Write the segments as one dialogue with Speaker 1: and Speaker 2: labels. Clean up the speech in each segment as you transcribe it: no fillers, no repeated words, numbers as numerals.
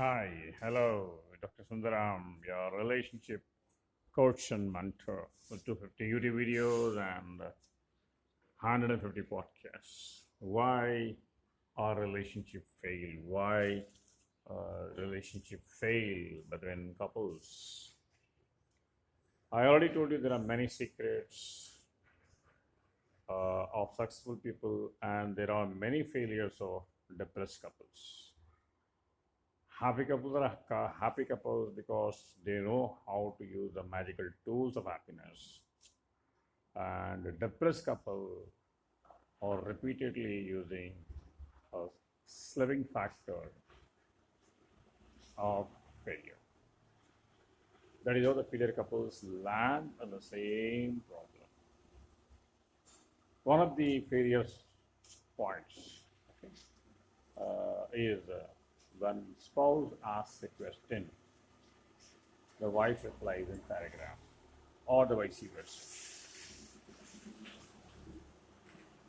Speaker 1: Hi, hello, Dr. Sundaram, your relationship coach and mentor with 250 YouTube videos and 150 podcasts. Why our relationship fail? Why relationship fail between couples? I already told you there are many secrets of successful people, and there are many failures of depressed couples. Happy couples are happy couples because they know how to use the magical tools of happiness. And a depressed couple are repeatedly using a sliving factor of failure. That is how the failure couples land on the same problem. One of the failure points, okay, is when spouse asks a question, the wife replies in paragraph, or the vice versa.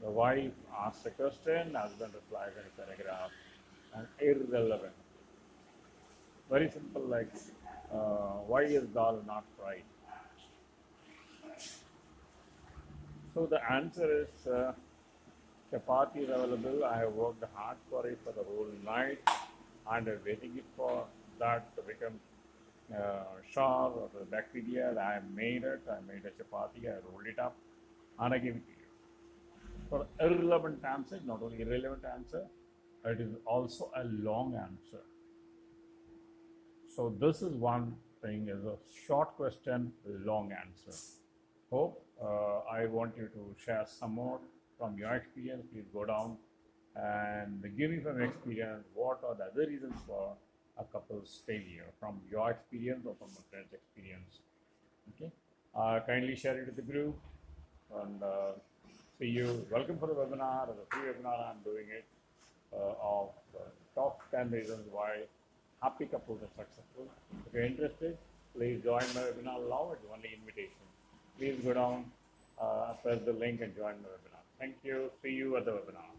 Speaker 1: The wife asks a question, husband replies in a paragraph, and irrelevant. Very simple, like, why is dal not fried? So the answer is chapati is available. I have worked hard for it for the whole night, and I'm waiting it for that to become sharp or the bacteria. I made it. I made a chapati. I rolled it up, and I gave it to you. For irrelevant answer, not only irrelevant answer, it is also a long answer. So this is one thing: is a short question, long answer. Hope I want you to share some more from your experience. Please go down and give me from your experience what are the other reasons for a couple's failure from your experience or from a friend's experience. Okay, kindly share it with the group and see you. Welcome for the webinar, or the free webinar. I'm doing it of top 10 reasons why happy couples are successful. If you're interested, please join my webinar now. It's only invitation. Please go down, press the link and join the webinar. Thank you. See you at the webinar.